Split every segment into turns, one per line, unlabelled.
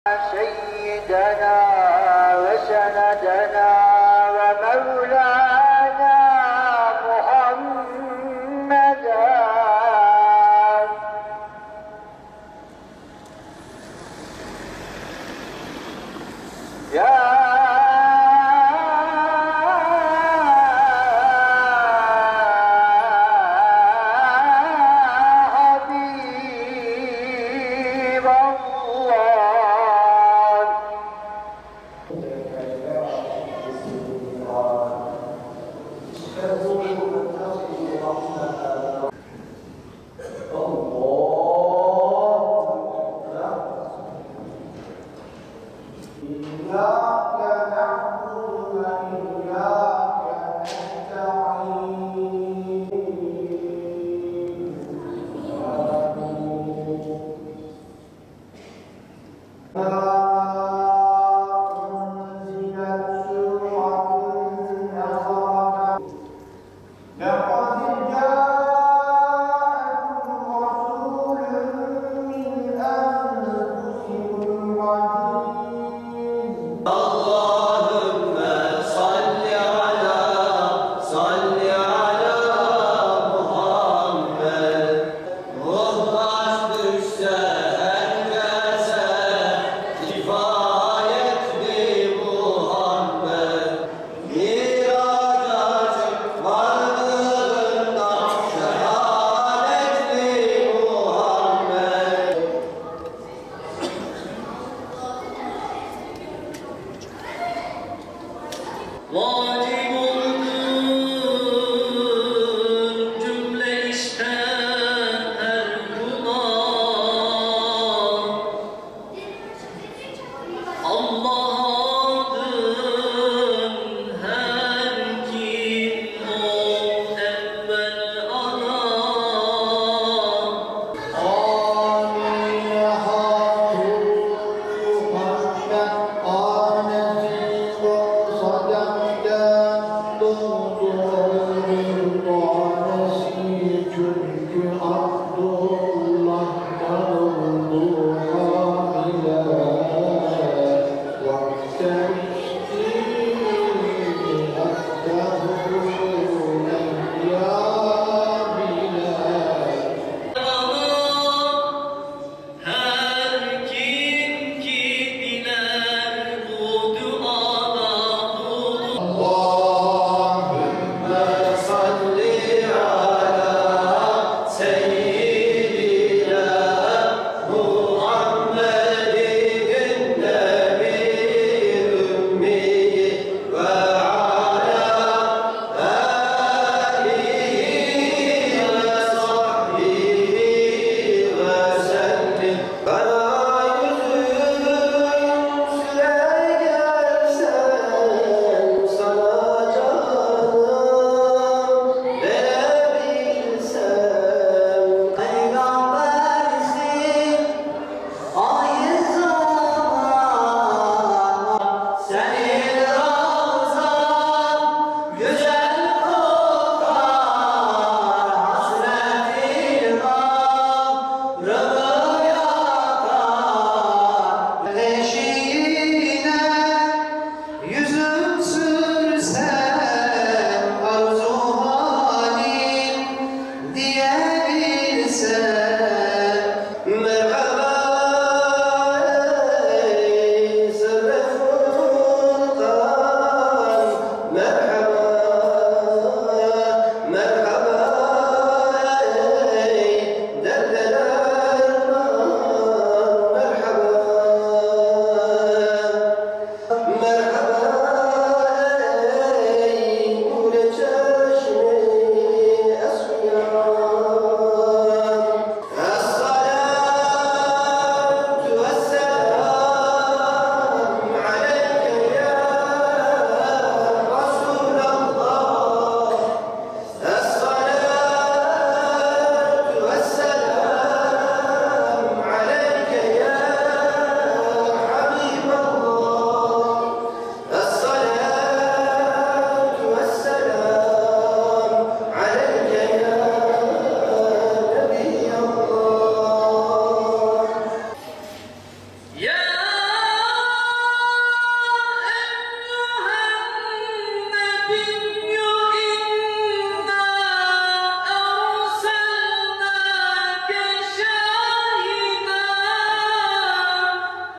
سيدنا وسندنا ومولانا محمدا يا حبيب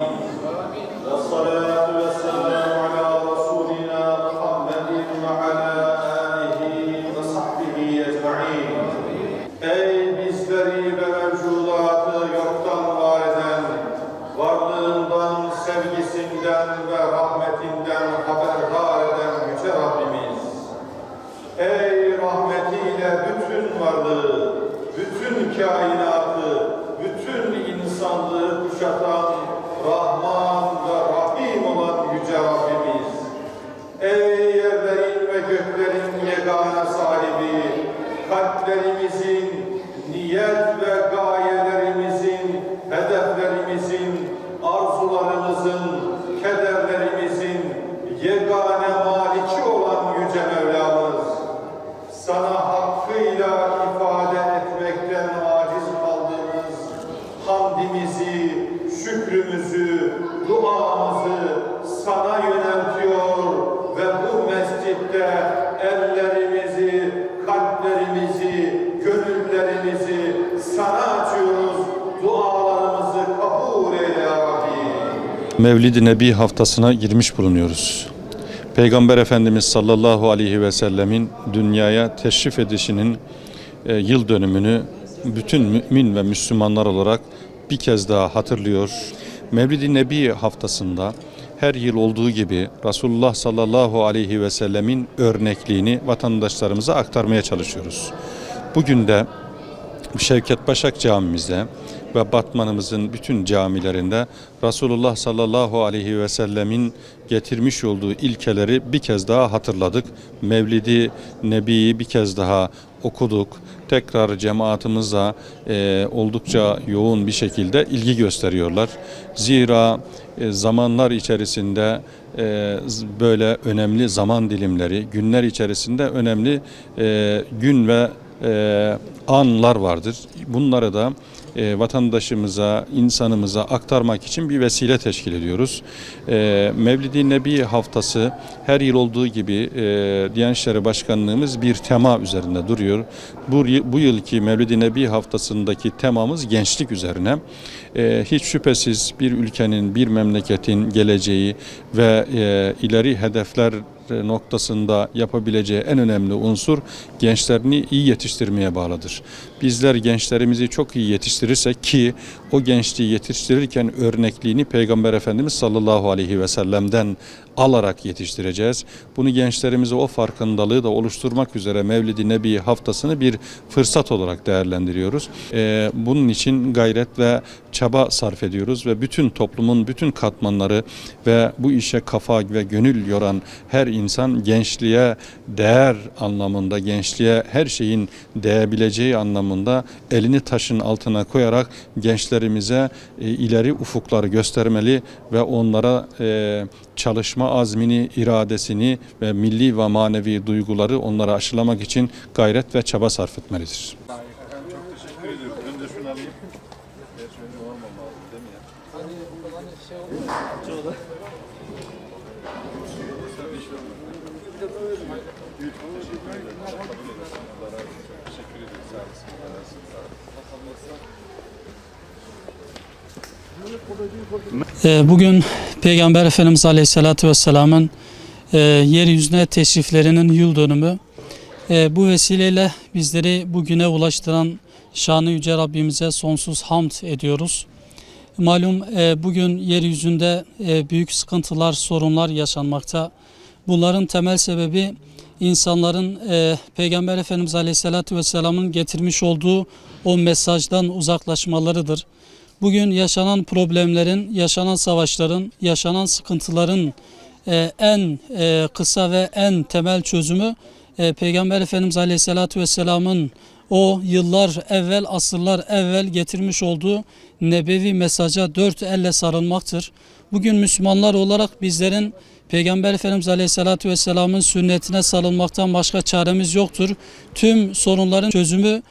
والصلاة والسلام على رسولنا محمد وعلى آله وصحبه أجمعين. Ey bizleri ve mevcudatı yoktan var eden, varlığından, sevgisinden ve rahmetinden haberdar eden Yüce Rabbimiz. Ey rahmetiyle bütün varlığı, bütün kainatı, bütün insanlığı kuşatan Rahman ve Rahim olan Yüce Rabbimiz. Ey yerlerin ve göklerin yegane sahibi, kalplerimizin, niyet ve gayelerimizin, hedeflerimizin, arzularımızın, kederlerimizin yegane maliki olan Yüce Mevlamız, sana hakkıyla ifade etmekten aciz kaldığımız hamdimizi, şükrümüzü, duamızı sana yöneltiyor ve bu mescitte ellerimizi, kalplerimizi, gönüllerimizi sana açıyoruz. Dualarımızı kabul eyle ya Rabbi.
Mevlid-i Nebi haftasına girmiş bulunuyoruz. Peygamber Efendimiz sallallahu aleyhi ve sellemin dünyaya teşrif edişinin yıl dönümünü bütün mümin ve Müslümanlar olarak bir kez daha hatırlıyor. Mevlid-i Nebi haftasında her yıl olduğu gibi Resulullah sallallahu aleyhi ve sellemin örnekliğini vatandaşlarımıza aktarmaya çalışıyoruz. Bugün de Şevket Başak Camimizde ve Batmanımızın bütün camilerinde Resulullah sallallahu aleyhi ve sellemin getirmiş olduğu ilkeleri bir kez daha hatırladık. Mevlid-i Nebi'yi bir kez daha okuduk. Tekrar cemaatimizle oldukça yoğun bir şekilde ilgi gösteriyorlar. Zira zamanlar içerisinde böyle önemli zaman dilimleri, günler içerisinde önemli gün ve anlar vardır. Bunları da vatandaşımıza, insanımıza aktarmak için bir vesile teşkil ediyoruz. Mevlid-i Nebi haftası her yıl olduğu gibi Diyanet İşleri Başkanlığımız bir tema üzerinde duruyor. Bu yılki Mevlid-i Nebi haftasındaki temamız gençlik üzerine. Hiç şüphesiz bir ülkenin, bir memleketin geleceği ve ileri hedefler noktasında yapabileceği en önemli unsur gençlerini iyi yetiştirmeye bağlıdır. Bizler gençlerimizi çok iyi yetiştirirsek ki o gençliği yetiştirirken örnekliğini Peygamber Efendimiz sallallahu aleyhi ve sellem'den alarak yetiştireceğiz. Bunu gençlerimize o farkındalığı da oluşturmak üzere Mevlid-i Nebi haftasını bir fırsat olarak değerlendiriyoruz. Bunun için gayret ve çaba sarf ediyoruz ve bütün toplumun bütün katmanları ve bu işe kafa ve gönül yoran her insan gençliğe değer anlamında, gençliğe her şeyin değebileceği anlamında elini taşın altına koyarak gençlerimize ileri ufukları göstermeli ve onlara çalışma azmini, iradesini ve milli ve manevi duyguları onlara aşılamak için gayret ve çaba sarf etmelidir.
Çok teşekkür ediyorum. Önce şunu alayım. Gerçi önce olmam lazım değil mi ya?
Bugün Peygamber Efendimiz Aleyhisselatü Vesselam'ın yeryüzüne teşriflerinin yıl dönümü. Bu vesileyle bizleri bugüne ulaştıran şanı yüce Rabbimize sonsuz hamd ediyoruz. Malum bugün yeryüzünde büyük sıkıntılar, sorunlar yaşanmakta. Bunların temel sebebi insanların Peygamber Efendimiz Aleyhisselatü Vesselam'ın getirmiş olduğu o mesajdan uzaklaşmalarıdır. Bugün yaşanan problemlerin, yaşanan savaşların, yaşanan sıkıntıların en kısa ve en temel çözümü Peygamber Efendimiz Aleyhisselatü Vesselam'ın o yıllar evvel, asırlar evvel getirmiş olduğu nebevi mesaja dört elle sarılmaktır. Bugün Müslümanlar olarak bizlerin Peygamber Efendimiz Aleyhisselatü Vesselam'ın sünnetine sarılmaktan başka çaremiz yoktur. Tüm sorunların çözümü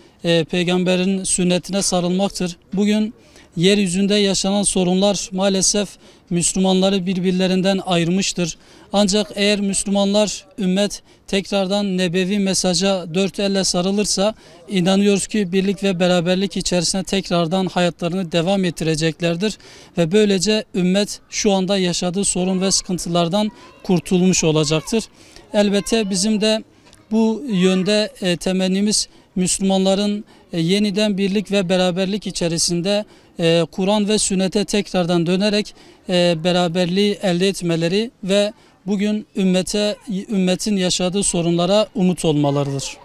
Peygamberin sünnetine sarılmaktır. Bugün yeryüzünde yaşanan sorunlar maalesef Müslümanları birbirlerinden ayırmıştır. Ancak eğer Müslümanlar, ümmet tekrardan nebevi mesaja dört elle sarılırsa inanıyoruz ki birlik ve beraberlik içerisinde tekrardan hayatlarını devam ettireceklerdir. Ve böylece ümmet şu anda yaşadığı sorun ve sıkıntılardan kurtulmuş olacaktır. Elbette bizim de bu yönde temennimiz Müslümanların yeniden birlik ve beraberlik içerisinde Kur'an ve sünnete tekrardan dönerek beraberliği elde etmeleri ve bugün ümmetin yaşadığı sorunlara umut olmalarıdır.